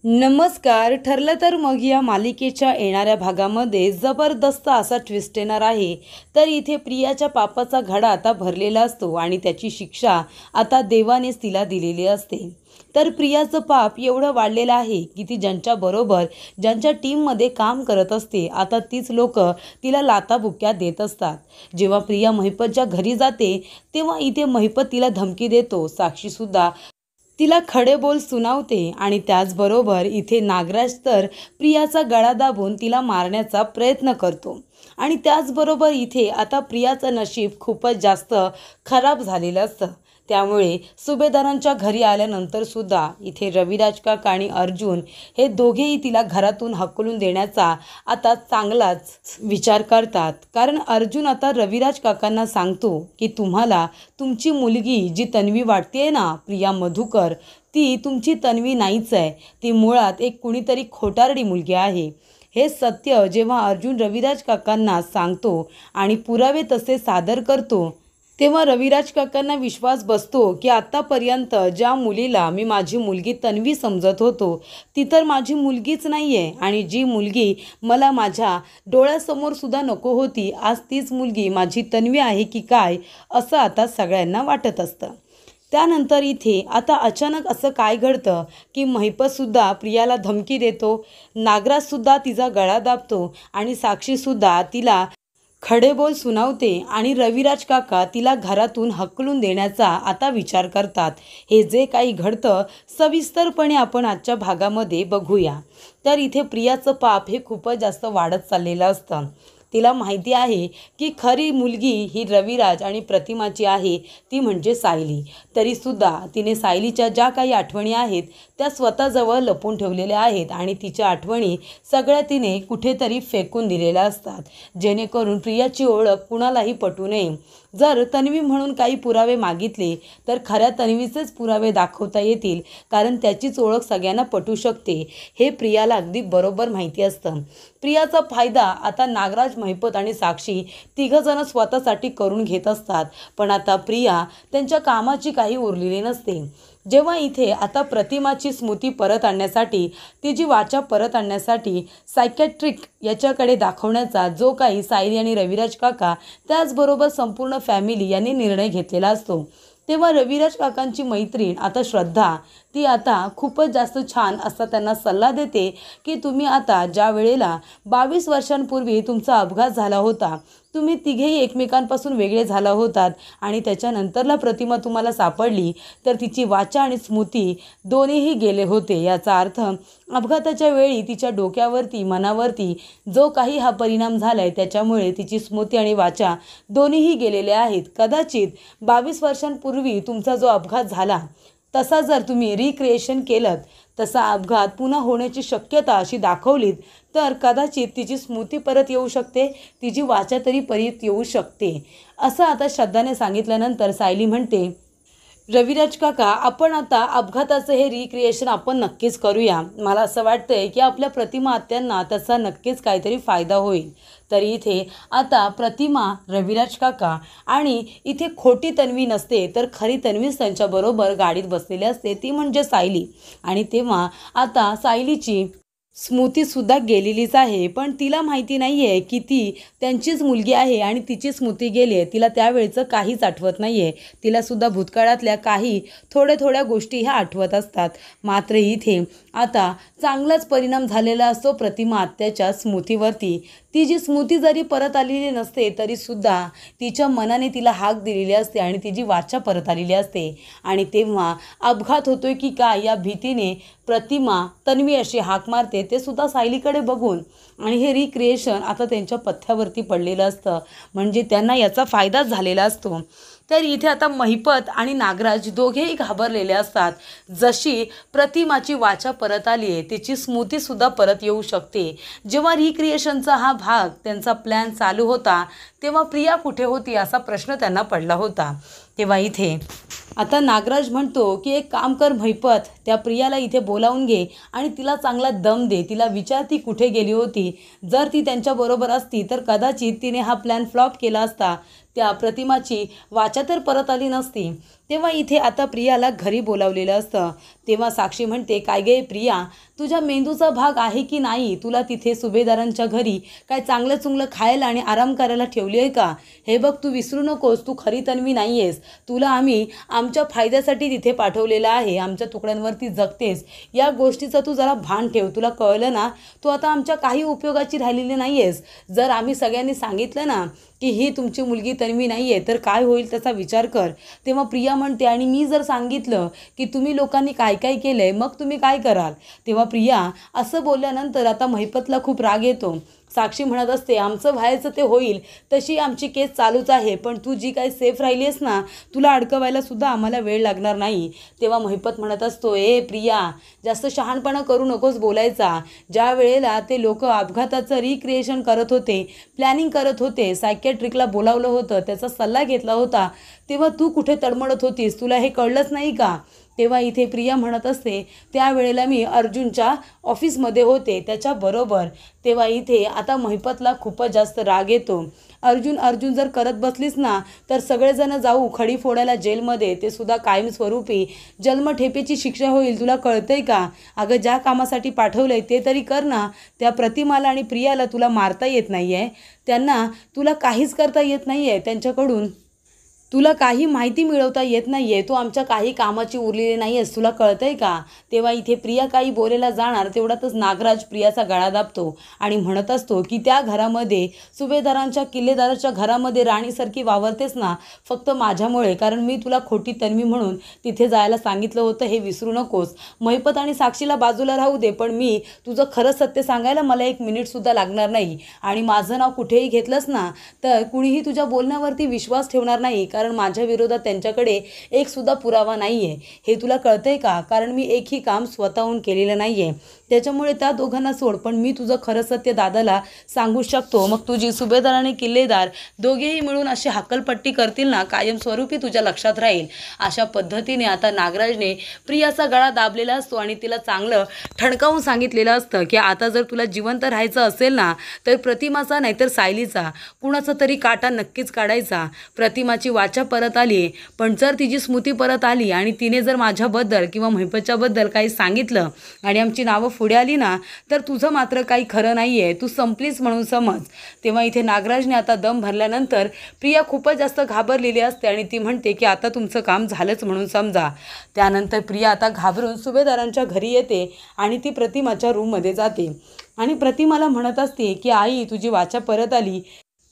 नमस्कार. ठरलं तर मग या मालिकेच्या येणाऱ्या भागामध्ये जबरदस्त असा ट्विस्ट येणार आहे. तर इथे प्रियाच्या पापाचा घडा आता भरलेला असतो आणि त्याची शिक्षा आता देवानेच तिला दिलेली असते. तर प्रियाचं पाप एवढं वाढलेलं आहे की ती ज्यांच्या टीममध्ये काम करत असते, आता तीच लोक तिला लाथाबुक्क्या देत असतात. जेव्हा प्रिया महिपतच्या घरी जाते तेव्हा इथे महिपत तिला धमकी देतो. साक्षीसुद्धा तिला खडे बोल सुनावते आणि त्याचबरोबर इथे नागराज तर प्रियाचा गळा दाबून तिला मारण्याचा प्रयत्न करतो. आणि त्याचबरोबर इथे आता प्रियाचं नशीब खूपच जास्त खराब झालेलं असतं. त्यामुळे सुभेदारांच्या घरी आल्यानंतर सुद्धा इथे रविराज काका आणि अर्जुन हे दोघेही तिला घरातून हकलून देण्याचा आता चांगलाच विचार करतात. कारण अर्जुन आता रविराज काकांना सांगतो की तुम्हाला तुमची मुलगी जी तन्वी वाटते ना, प्रिया मधुकर, ती तुमची तन्वी नाहीच आहे. ती मुळात एक कुणीतरी खोटारडी मुलगी आहे. हे सत्य जेव्हा अर्जुन रविराज काकांना सांगतो आणि पुरावे तसे सादर करतो तेव्हा रविराज काकांना विश्वास बसतो की आत्तापर्यंत ज्या मुलीला मी माझी मुलगी तन्वी समजत होतो ती तर माझी मुलगीच नाही आहे. आणि जी मुलगी मला माझ्या डोळ्यासमोर सुद्धा नको होती, आज तीच मुलगी माझी तन्वी आहे की काय, असं आता सगळ्यांना वाटत असतं. त्यानंतर इथे आता अचानक असं काय घडतं की महिपतसुद्धा प्रियाला धमकी देतो, नागराजसुद्धा तिचा गळा दाबतो आणि साक्षीसुद्धा तिला खडे बोल सुनावते आणि रविराज काका तिला घरातून हकलून देण्याचा आता विचार करतात. हे जे काही घडतं सविस्तरपणे आपण आजच्या भागामध्ये बघूया. तर इथे प्रियाचं पाप हे खूपच जास्त वाढत चाललेलं असतं. तिला माहिती आहे की खरी मुलगी ही रविराज आणि प्रतिमाची आहे, ती म्हणजे सायली. तरीसुद्धा तिने सायलीच्या ज्या काही आठवणी आहेत त्या स्वतःजवळ लपवून ठेवलेल्या आहेत आणि तिच्या आठवणी सगळ्या तिने कुठेतरी फेकून दिलेल्या असतात, जेणेकरून प्रियाची ओळख कुणालाही पटू नये. जर तन्वी म्हणून काही पुरावे मागितले तर खऱ्या तन्वीचेच पुरावे दाखवता येतील, कारण त्याचीच ओळख सगळ्यांना पटू शकते. हे प्रियाला अगदी बरोबर माहिती असतं. प्रियाचा फायदा आता नागराज, महिपत आणि साक्षी तिघंजणं स्वतःसाठी करून घेत असतात. पण आता प्रिया त्यांच्या कामाची काही उरलेली नसते. जेव्हा इथे आता प्रतिमाची स्मृती परत आणण्यासाठी, तिची वाचा परत आणण्यासाठी सायकॅट्रिक याच्याकडे दाखवण्याचा जो काही सायली आणि रविराज काका त्याचबरोबर संपूर्ण फॅमिली यांनी निर्णय घेतलेला असतो, तेव्हा रविराज काकांची मैत्रीण आता श्रद्धा ती आता खूपच जास्त छान असा त्यांना सल्ला देते की तुम्ही आता ज्या वेळेला 22 वर्षांपूर्वी तुमचा अपघात झाला होता, तुम्ही तिघेही एकमेकांपासून वेगळे झाला होतात आणि त्याच्यानंतरला प्रतिमा तुम्हाला सापडली तर तिची वाचा आणि स्मृती दोन्हीही गेले होते. याचा अर्थ अपघाताच्या वेळी तिच्या डोक्यावरती, मनावरती जो काही हा परिणाम झाला आहे त्याच्यामुळे तिची स्मृती आणि वाचा दोन्हीही गेलेले आहेत. कदाचित 22 वर्षांपूर्वी तुमचा जो अपघात झाला तसा जर तुम्ही रिक्रिएशन केलं, तसा अपघात पुन्हा होण्याची शक्यता अशी दाखवलीत तर कदाचित तिची स्मृती परत येऊ शकते, तिची वाचा तरी परत येऊ शकते, असं आता श्रद्धाने सांगितल्यानंतर सायली म्हणते, रविराज काका, आपण आता अपघाताचं हे रिक्रिएशन आपण नक्कीच करूया. मला असं वाटतंय की आपल्या प्रतिमा आत्यांना त्याचा नक्कीच काहीतरी फायदा होईल. तरी इथे आता प्रतिमा, रविराज काका आणि इथे खोटी तन्वी नसते तर खरी तन्वीच त्यांच्याबरोबर गाडीत बसलेली असते, ती म्हणजे सायली. आणि तेव्हा आता सायलीची स्मृतीसुद्धा गेलेलीच आहे, पण तिला माहिती नाही आहे की ती त्यांचीच मुलगी आहे आणि तिची स्मृती गेली आहे. तिला त्यावेळचं काहीच आठवत नाही आहे. तिलासुद्धा भूतकाळातल्या काही थोड्या गोष्टी ह्या आठवत असतात. मात्र इथे आता चांगलाच परिणाम झालेला असतो प्रतिमा आत्याच्या स्मृतीवरती. ती जी स्मृती जरी परत आलेली नसते तरीसुद्धा तिच्या मनाने तिला हाक दिलेली असते आणि तिची वाचा परत आलेली असते. आणि तेव्हा अपघात होतोय की काय या भीतीने प्रतिमा तन्वी अशी हाक मारते, ते सुद्धा सायलीकडे बघून. आणि हे रिक्रिएशन आता त्यांच्या पथ्यावरती पडलेलं असतं, म्हणजे त्यांना याचा फायदाच झालेला असतो. तर इथे आता महिपत आणि नागराज दोघेही घाबरलेले असतात. जशी प्रतिमाची वाचा परत आली आहे, तिची स्मृतीसुद्धा परत येऊ शकते. जेव्हा रिक्रिएशनचा हा भाग त्यांचा प्लॅन चालू होता तेव्हा प्रिया कुठे होती असा प्रश्न त्यांना पडला होता. तेव्हा इथे आता नागराज म्हणतो की एक काम कर महिपत, त्या प्रियाला इथे बोलावून घे आणि तिला चांगला दम दे. तिला विचार ती कुठे गेली होती. जर ती त्यांच्याबरोबर असती तर कदाचित तिने हा प्लॅन फ्लॉप केला असता, त्या प्रतिमाची वाचा तर परत आली नसती. तेव्हा इथे आता प्रियाला घरी बोलावलेलं असतं। तेव्हा साक्षी म्हणते, काय गे प्रिया, तुझ्या मेंदूचा भाग आहे की नाही? तुला तिथे सुभेदारांच्या घरी काय चांगलं चुंगलं खायला आणि आराम करायला ठेवली आहे का? हे बघ, तू विसरू नकोस, तू खरी तन्वी नाही आहेस। तुला आम्ही आमच्या फायद्यासाठी तिथे पाठवलेलं आहे, आमच्या तुकड्यांवरती जगतेस, या गोष्टीचं तू जरा भान ठेव। तुला कळलं ना, तू आता आमच्या काही उपयोगाची राहिलेली नाही आहेस। जर आम्ही सगळ्यांनी सांगितलं ना की ही तुमची मुलगी तन्वी नाही आहे तर काय होईल त्याचा विचार कर। तेव्हा प्रिया म्हणते, आणि मी जर सांगितलं की तुम्ही लोकांनी काय काय केलं आहे, मग तुम्ही काय कराल? तेव्हा प्रिया असं बोलल्यानंतर आता महिपतला खूप राग येतो। साक्षी म्हणत असते, आमचं व्हायचं ते होईल, तशी आमची केस चालूच आहे, पण तू जी काही सेफ राहिली आहेस ना, तुला अडकवायला सुद्धा आम्हाला वेळ लागणार नाही। तेव्हा महिपत म्हणत असतो, प्रिया, जास्त शहाणपणा करू नकोस बोलायचा। ज्या वेळेला ते लोक अपघाताचं रिक्रिएशन करत होते, प्लॅनिंग करत होते, सायकॅट्रिकला बोलावलं होतं, त्याचा सल्ला घेतला होता, तेव्हा तू कुठे तडमडत होतीस? तुला हे कळलंच नाही का? तेव्हा इथे प्रिया म्हणत असते, त्यावेळेला मी अर्जुनच्या ऑफिसमध्ये होते त्याच्याबरोबर। तेव्हा इथे आता महिपतला खूपच जास्त राग येतो। अर्जुन जर करत बसलीस ना तर सगळेजण जाऊ खडी फोडायला जेलमध्ये, ते सुद्धा कायमस्वरूपी जन्मठेपेची शिक्षा होईल। तुला कळतंय का? अगं, ज्या कामासाठी पाठवलंय ते तरी कर ना। त्या प्रतिमाला आणि प्रियाला तुला मारता येत नाही आहे, त्यांना तुला काहीच करता येत नाही आहे, त्यांच्याकडून तुला काही माहिती मिळवता येत नाही आहे, तू आमच्या काही कामाची उरलेली नाही आहेस, तुला कळतंय का? तेव्हा इथे प्रिया काही बोलायला जाणार तेवढ्यातच नागराज प्रियाचा गळा दाबतो आणि म्हणत असतो की त्या घरामध्ये, सुभेदारांच्या किल्लेदाराच्या घरामध्ये राणीसारखी वावरतेस ना फक्त माझ्यामुळे, कारण मी तुला खोटी तन्वी म्हणून तिथे जायला सांगितलं होतं, हे विसरू नकोस। महिपत आणि साक्षीला बाजूला राहू दे, पण मी तुझं खरं सत्य सांगायला मला 1 मिनिटसुद्धा लागणार नाही, आणि माझं नाव कुठेही घेतलंस ना तर कुणीही तुझ्या बोलण्यावरती विश्वास ठेवणार नाही, कारण माझ्या विरोधात त्यांच्याकडे एक सुद्धा पुरावा नाही आहे, हे तुला कळतंय का? कारण मी एकही काम स्वतःहून केलेलं नाही आहे, त्याच्यामुळे त्या दोघांना सोड, पण मी तुझं खरं सत्य दादाला सांगू शकतो। मग तुझी सुभेदार आणि किल्लेदार दोघेही मिळून अशी हक्कलपट्टी करतील ना, कायमस्वरूपी तुझ्या लक्षात राहील। अशा पद्धतीने आता नागराजने प्रियाचा गळा दाबलेला असतो आणि तिला चांगलं ठणकावून सांगितलेलं असतं की आता जर तुला जिवंत राहायचं असेल ना तर प्रतिमाचा नाहीतर सायलीचा कुणाचा तरी काटा नक्कीच काढायचा। प्रतिमाची वाचा परत आली, पण जर तिची स्मृती परत आली आणि तिने जर माझ्याबद्दल किंवा महिपतच्याबद्दल काही सांगितलं आणि आमची नावं पुढे आली ना तर तुझं मात्र काही खरं नाही आहे, तू संपलीस म्हणून समज। तेव्हा इथे नागराजने आता दम भरल्यानंतर प्रिया खूपच जास्त घाबरलेली असते आणि ती म्हणते की आता तुमचं काम झालंच म्हणून समजा। त्यानंतर प्रिया आता घाबरून सुभेदारांच्या घरी येते आणि ती प्रतिमाच्या रूममध्ये जाते आणि प्रतिमाला म्हणत असते की आई, तुझी वाचा परत आली,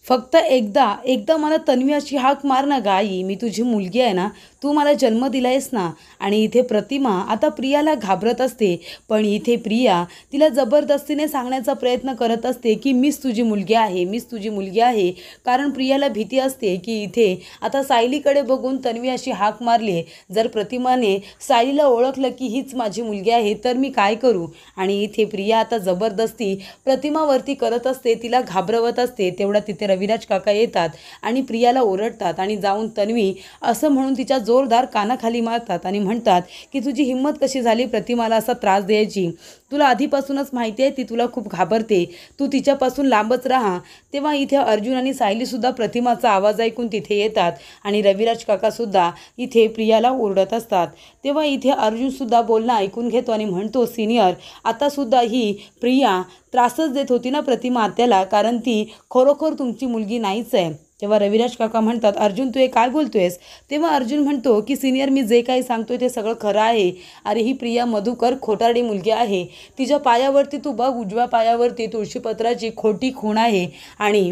फक्त एकदा मला तन्वी अशी हाक मार ना ग आई, मी तुझी मुलगी आहे ना, तू मला जन्म दिलायस ना। आणि इथे प्रतिमा आता प्रियाला घाबरत असते, पण इथे प्रिया तिला जबरदस्तीने सांगण्याचा प्रयत्न करत असते की मीच तुझी मुलगी आहे, मीच तुझी मुलगी आहे, कारण प्रियाला भीती असते की इथे आता सायलीकडे बघून तन्वी अशी हाक मारली, जर प्रतिमाने सायलीला ओळखलं की हीच माझी मुलगी आहे तर मी काय करू? आणि इथे प्रिया आता जबरदस्ती प्रतिमावरती करत असते, तिला घाबरवत असते। तेवढा तिथे रविराज काका येतात आणि प्रियाला ओरडतात आणि जाऊन तन्वी असं म्हणून तिच्या जोरदार कानाखाली मारतात आणि म्हणतात की तुझी हिंमत कशी झाली प्रतिमाला असा त्रास द्यायची? तुला आधीपासूनच माहिती आहे ती तुला खूप घाबरते, तू तिच्यापासून लांबच राहा। तेव्हा इथे अर्जुन आणि सायलीसुद्धा प्रतिमाचा आवाज ऐकून तिथे येतात आणि रविराज काकासुद्धा इथे प्रियाला ओरडत असतात। तेव्हा इथे अर्जुनसुद्धा बोलणं ऐकून घेतो आणि म्हणतो, सिनियर, आतासुद्धा ही प्रिया त्रासच देत होती ना प्रतिमा आत्याला, कारण ती खरोखर तुमची मुलगी नाहीच आहे। तेव्हा रविराज काका म्हणतात, अर्जुन तू हे काय बोलतोयस? तेव्हा अर्जुन म्हणतो की सिनियर, मी जे काही सांगतोय ते सगळं खरं आहे। अरे, ही प्रिया मधुकर खोटारडी मुलगी आहे, तिच्या पायावरती तू बघ, उजव्या पायावरती तुळशीपत्राची खोटी खूण आहे आणि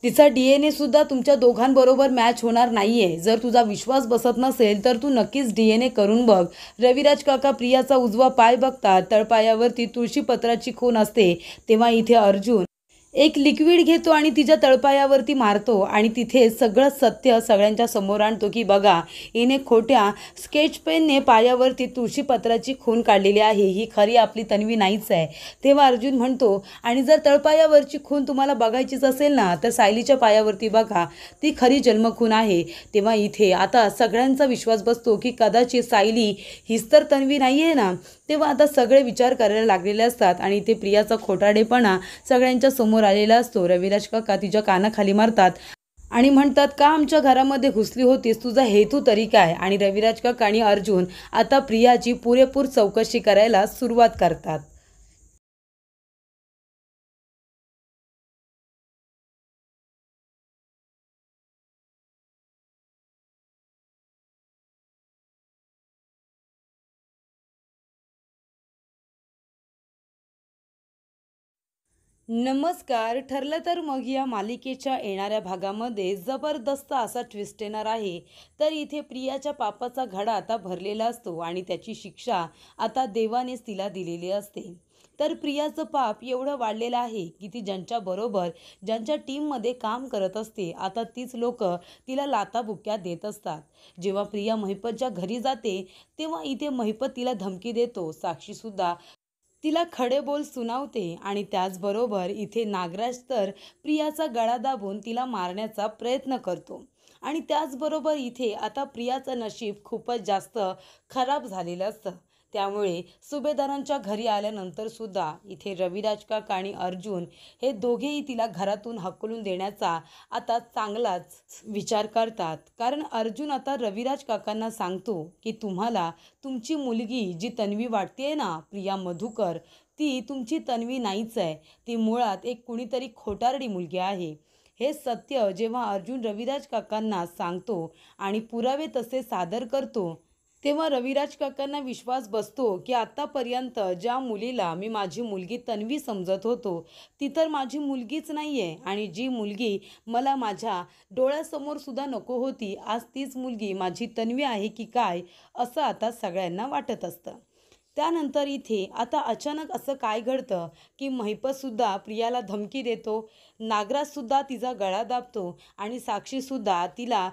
तिचा DNA सुद्धा तुमच्या दोघांबरोबर मॅच होणार नाही आहे। जर तुझा विश्वास बसत नसेल तर तू नक्कीच DNA करून बघ। रविराज काका प्रियाचा उजवा पाय बघतात, तळपायावरती तुळशीपत्राची खूण असते। तेव्हा इथे अर्जुन एक लिक्विड घेतो आणि तिच्या तळपायावरती मारतो आणि तिथे सगळं सत्य सगळ्यांच्या समोर आणतो की बघा, हिने खोट्या स्केच पेनने पायावरती तुळशीपत्राची खून काढलेली आहे, ही खरी आपली तन्वी नाहीच आहे। तेव्हा अर्जुन म्हणतो, आणि जर तळपायावरची खून तुम्हाला बघायचीच असेल ना तर सायलीच्या पायावरती बघा, ती खरी जन्मखून आहे। तेव्हा इथे आता सगळ्यांचा विश्वास बसतो की कदाचित सायली हीच तर तन्वी नाही आहे ना। तेव्हा आता सगळे विचार करायला लागलेले असतात आणि ते प्रियाचा खोटारडेपणा सगळ्यांच्या समोर आलेला असतो। रविराज काका तिच्या कानाखाली मारतात आणि म्हणतात का आमच्या घरामध्ये घुसली होतीस, तुझा हेतू तरी काय. आणि रविराज काका आणि अर्जुन आता प्रियाची पुरेपूर चौकशी करायला सुरुवात करतात. नमस्कार. ठरलं तर मग या मालिकेच्या येणाऱ्या भागामध्ये जबरदस्त असा ट्विस्ट येणार आहे. तर इथे प्रियाच्या पापाचा घडा आता भरलेला असतो आणि त्याची शिक्षा आता देवानेच तिला दिलेली असते. तर प्रियाचं पाप एवढं वाढलेलं आहे की ती ज्यांच्याबरोबर ज्यांच्या टीममध्ये काम करत असते आता तीच लोक तिला लाथाबुक्क्या देत असतात. जेव्हा प्रिया महिपतच्या घरी जाते तेव्हा इथे महिपत तिला धमकी देतो. साक्षीसुद्धा तिला खडे बोल सुनावते आणि त्याचबरोबर इथे नागराज तर प्रियाचा गळा दाबून तिला मारण्याचा प्रयत्न करतो. आणि त्याचबरोबर इथे आता प्रियाचं नशीब खूपच जास्त खराब झालेलं असतं. त्यामुळे सुभेदारांच्या घरी आल्यानंतर सुद्धा इथे रविराज काका आणि अर्जुन हे दोघेही तिला घरातून हकलून देण्याचा आता चांगलाच विचार करतात. कारण अर्जुन आता रविराज काकांना सांगतो की तुम्हाला तुमची मुलगी जी तन्वी वाटतेय ना, प्रिया मधुकर, ती तुमची तन्वी नाहीच आहे. ती मुळात एक कुणीतरी खोटारडी मुलगी आहे. हे सत्य जेव्हा अर्जुन रविराज काकांना सांगतो आणि पुरावे तसे सादर करतो तेव्हा रविराज काकांना विश्वास बसतो की आतापर्यंत ज्या मुलीला मी माझी मुलगी तन्वी समजत होतो ती तर माझी मुलगीच नाही आहे. आणि जी मुलगी मला माझ्या डोळ्यासमोर सुद्धा नको होती, आज तीच मुलगी माझी तन्वी आहे की काय, असं आता सगळ्यांना वाटत असतं. त्यानंतर इथे आता अचानक असं काय घडतं की महिपतसुद्धा प्रियाला धमकी देतो, नागराजसुद्धा तिचा गळा दाबतो आणि साक्षीसुद्धा तिला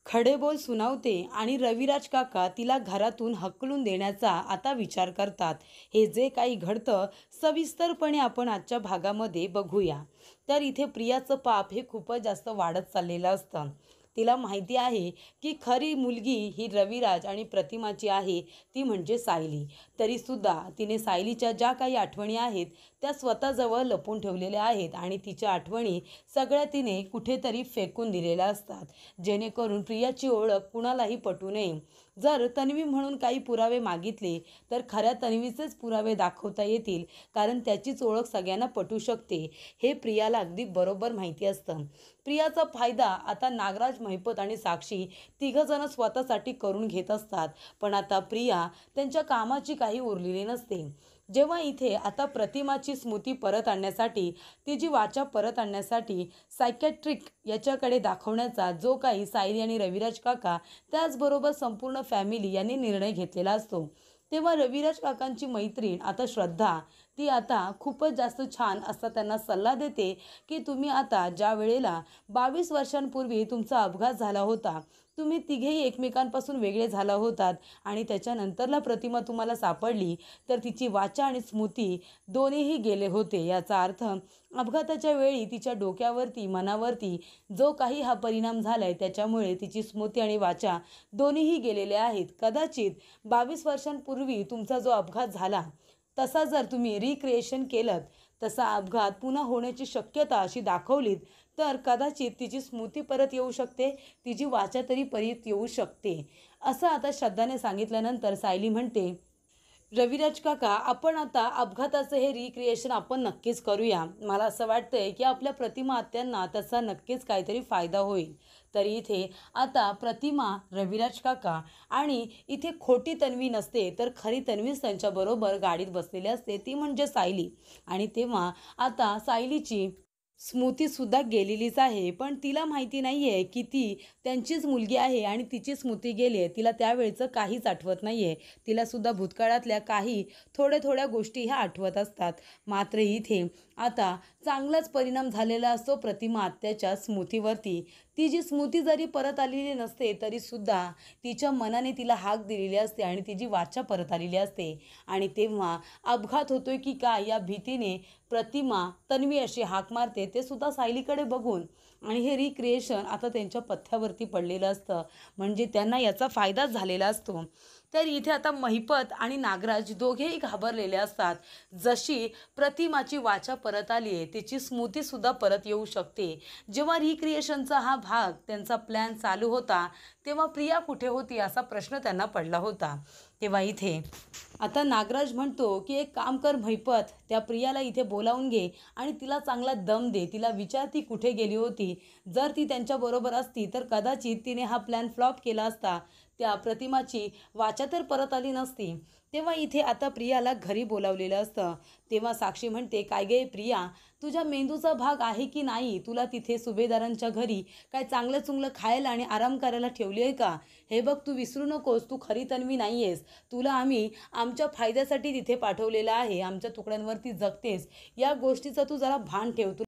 खडे बोल सुनावते आणि रविराज काका तिला घरातून हकलून देण्याचा आता विचार करतात. हे जे काही घडतं सविस्तरपणे आपण आजच्या भागामध्ये बघूया. तर इथे प्रियाचं पाप हे खूपच जास्त वाढत चाललेलं असतं. तिला माहिती आहे की खरी मुलगी ही रविराज आणि प्रतिमाची आहे, ती म्हणजे सायली. तरीसुद्धा तिने सायलीच्या ज्या काही आठवणी आहेत त्या स्वतःजवळ लपवून ठेवलेल्या आहेत आणि तिच्या आठवणी सगळ्या तिने कुठेतरी फेकून दिलेल्या असतात, जेणेकरून प्रियाची ओळख कुणालाही पटू नये. जर तन्वी म्हणून काही पुरावे मागितले तर खऱ्या तन्वीचेच पुरावे दाखवता येतील, कारण त्याचीच ओळख सगळ्यांना पटू शकते. हे प्रियाला अगदी बरोबर माहिती असतं. प्रियाचा फायदा आता नागराज, महिपत आणि साक्षी तिघंजणं स्वतःसाठी करून घेत असतात. पण आता प्रिया त्यांच्या कामाची काही उरलेली नसते. जेव्हा इथे आता प्रतिमाची स्मृती परत आणण्यासाठी, तिची वाचा परत आणण्यासाठी सायकॅट्रिक याच्याकडे दाखवण्याचा जो काही सायली आणि रविराज काका त्याचबरोबर संपूर्ण फॅमिली यांनी निर्णय घेतलेला असतो, तेव्हा रविराज काकांची मैत्रीण आता श्रद्धा ती आता खूपच जास्त छान असा त्यांना सल्ला देते की तुम्ही आता ज्या वेळेला 22 वर्षांपूर्वी तुमचा अपघात झाला होता, तुम्ही तिघेही एकमेकांपासून वेगळे झाला होतात आणि त्याच्यानंतरला प्रतिमा तुम्हाला सापडली तर तिची वाचा आणि स्मृती दोन्हीही गेले होते. याचा अर्थ अपघाताच्या वेळी तिच्या डोक्यावरती, मनावरती जो काही हा परिणाम झालाय त्याच्यामुळे तिची स्मृती आणि वाचा दोन्हीही गेलेले आहेत. कदाचित 22 वर्षांपूर्वी तुमचा जो अपघात झाला तसा जर तुम्ही रिक्रिएशन केलं, तसा अपघात पुन्हा होण्याची शक्यता अशी दाखवलीत तर कदाचित तिची स्मृती परत येऊ शकते, तिची वाचा तरी परत येऊ शकते, असं आता श्रद्धाने सांगितल्यानंतर सायली म्हणते, रविराज काका आपण आता अपघाताचं हे रिक्रिएशन आपण नक्कीच करूया. मला असं वाटतंय की आपल्या प्रतिमा आत्यांना त्याचा नक्कीच काहीतरी फायदा होईल. तरी इथे आता प्रतिमा, रविराज काका आणि इथे खोटी तन्वी नसते तर खरी तन्वीच त्यांच्याबरोबर गाडीत बसलेली असते, ती म्हणजे सायली. आणि तेव्हा आता सायलीची स्मृतीसुद्धा गेलेलीच आहे, पण तिला माहिती नाही आहे की ती त्यांचीच मुलगी आहे आणि तिची स्मृती गेली आहे. तिला त्यावेळचं काहीच आठवत नाही आहे. तिलासुद्धा भूतकाळातल्या काही थोड्या गोष्टी ह्या आठवत असतात. मात्र इथे आता चांगलाच परिणाम झालेला असतो प्रतिमा आत्याच्या स्मृतीवरती. ती जी स्मृती जरी परत आलेली नसते तरीसुद्धा तिच्या मनाने तिला हाक दिलेली असते आणि तिची वाचा परत आलेली असते. आणि तेव्हा अपघात होतोय की काय या भीतीने प्रतिमा तन्वी अशी हाक मारते, ते सुद्धा सायलीकडे बघून. आणि हे रिक्रिएशन आता त्यांच्या पथ्यावरती पडलेलं असतं, म्हणजे त्यांना याचा फायदाच झालेला असतो. तर इथे आता महिपत आणि नागराज दोघेही घाबरलेले असतात. जशी प्रतिमाची वाचा परत आली आहे, तिची स्मृतीसुद्धा परत येऊ शकते. जेव्हा रिक्रिएशनचा हा भाग त्यांचा प्लॅन चालू होता तेव्हा प्रिया कुठे होती असा प्रश्न त्यांना पडला होता. तेव्हा इथे आता नागराज म्हणतो की एक काम कर महिपत, त्या प्रियाला इथे बोलावून घे आणि तिला चांगला दम दे. तिला विचार ती कुठे गेली होती. जर ती त्यांच्याबरोबर असती तर कदाचित तिने हा प्लॅन फ्लॉप केला असता, त्या प्रतिमाची वाचा तर परत आली नसती. तेव्हा इथे आता प्रियाला घरी बोलावलेलं असतं. तेव्हा साक्षी म्हणते, काय गे प्रिया, तुझ्या मेंदूचा भाग आहे की नाही? तुला तिथे सुभेदारांच्या घरी काय चांगलं चुंगलं खायला आणि आराम करायला ठेवली आहे का? हे बघ, तू विसरू नकोस, तू खरी तन्वी नाही आहेस. तुला आम्ही आमच्या फायद्यासाठी तिथे पाठवलेलं आहे. आमच्या तुकड्यांवरती जगतेस, या गोष्टीचं तू जरा भान ठेव.